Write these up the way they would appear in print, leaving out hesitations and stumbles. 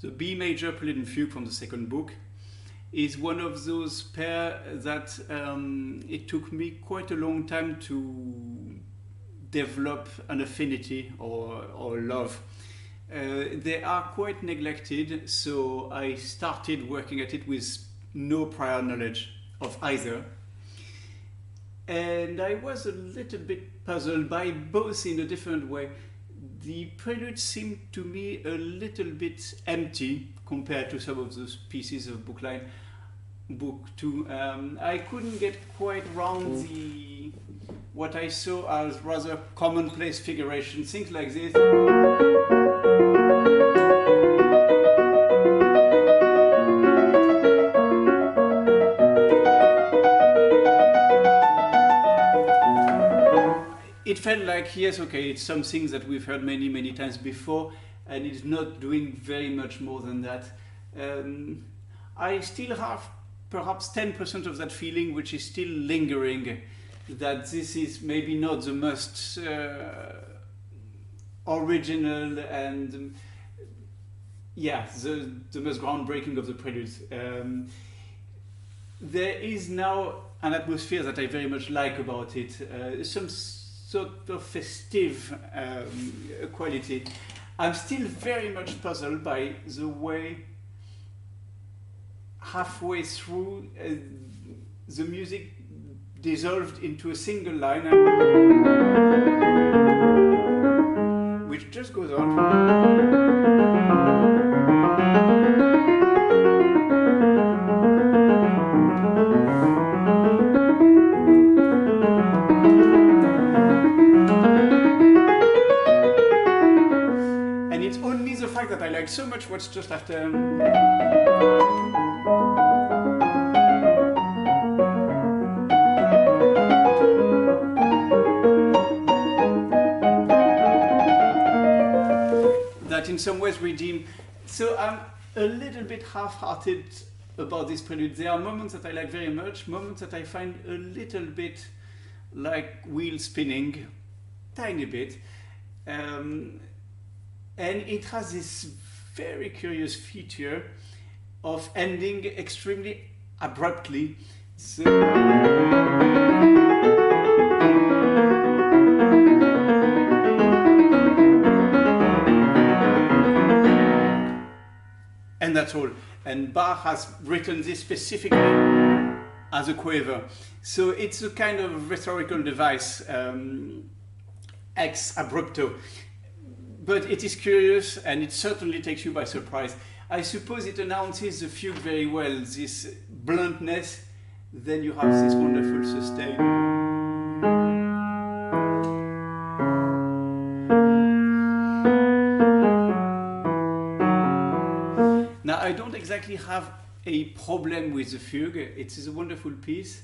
The B major Prelude and Fugue from the second book is one of those pairs that it took me quite a long time to develop an affinity or love. They are quite neglected, so I started working at it with no prior knowledge of either. And I was a little bit puzzled by both in a different way. The prelude seemed to me a little bit empty compared to some of those pieces of book 2. I couldn't get quite round what I saw as rather commonplace figuration, things like this. It felt like, yes, okay, it's something that we've heard many times before, and it's not doing very much more than that. I still have perhaps 10% of that feeling, which is still lingering, that this is maybe not the most original and the most groundbreaking of the preludes. There is now an atmosphere that I very much like about it, some sort of festive quality. I'm still very much puzzled by the way halfway through the music dissolved into a single line, which just goes on. And it's only the fact that I like so much what's just after. That in some ways redeem. So I'm a little bit half-hearted about this prelude. There are moments that I like very much, moments that I find a little bit like wheel spinning, tiny bit. And it has this very curious feature of ending extremely abruptly. So and that's all. And Bach has written this specifically as a quaver. So it's a kind of rhetorical device, ex abrupto. But it is curious, and it certainly takes you by surprise. I suppose it announces the fugue very well, this bluntness. Then you have this wonderful sustain. Now, I don't exactly have a problem with the fugue. It is a wonderful piece.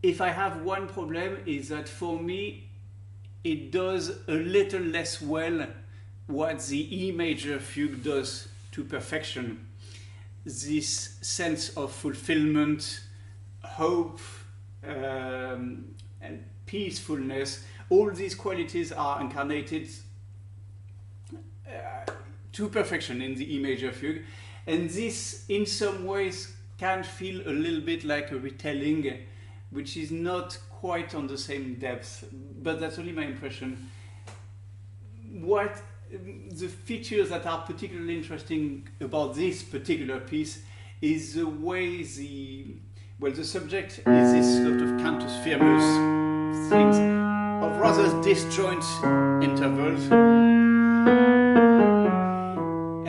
If I have one problem, is that for me, it does a little less well what the E major fugue does to perfection. This sense of fulfillment, hope, and peacefulness, all these qualities are incarnated to perfection in the E major fugue. And this, in some ways, can feel a little bit like a retelling, which is not quite on the same depth, but that's only my impression. What the features that are particularly interesting about this particular piece is the way the subject is this sort of cantus firmus things of rather disjoint intervals.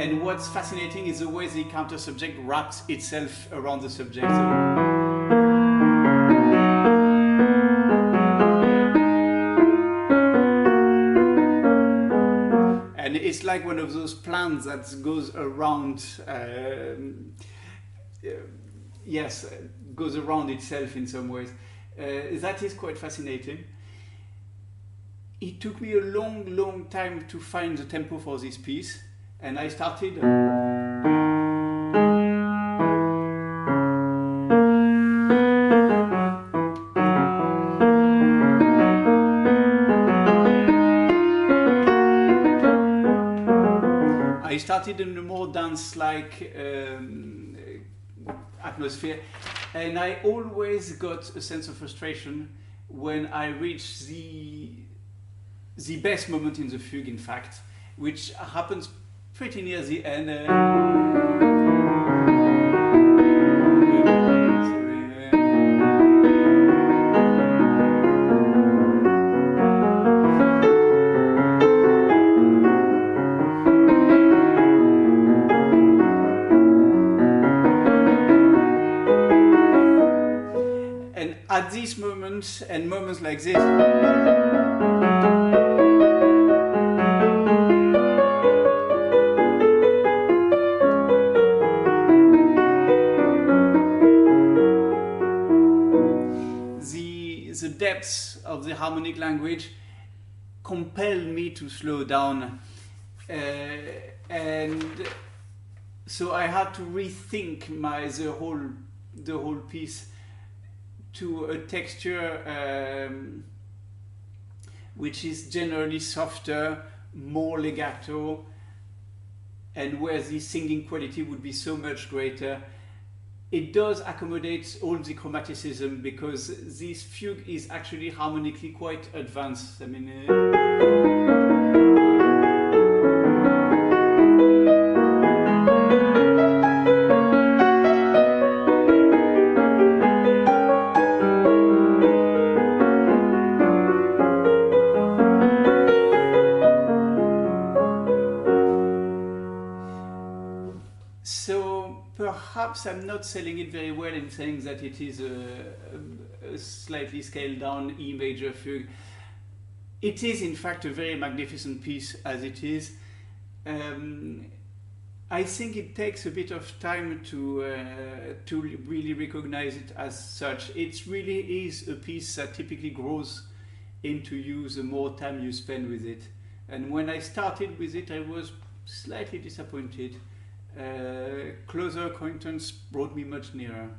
And what's fascinating is the way the counter subject wraps itself around the subject. And it's like one of those plants that goes around, goes around itself in some ways. That is quite fascinating. It took me a long time to find the tempo for this piece, and I started. I started in a more dance-like atmosphere, and I always got a sense of frustration when I reached the best moment in the fugue, in fact, which happens pretty near the end. And at these moments, and moments like this, the depths of the harmonic language compel me to slow down, and so I had to rethink the whole piece to a texture which is generally softer, more legato, and where the singing quality would be so much greater. It does accommodate all the chromaticism because this fugue is actually harmonically quite advanced. I mean, so perhaps I'm not selling it very well in saying that it is a slightly scaled down E major fugue. It is in fact a very magnificent piece as it is. I think it takes a bit of time to really recognize it as such. It really is a piece that typically grows into you the more time you spend with it. And when I started with it, I was slightly disappointed. Closer acquaintance brought me much nearer.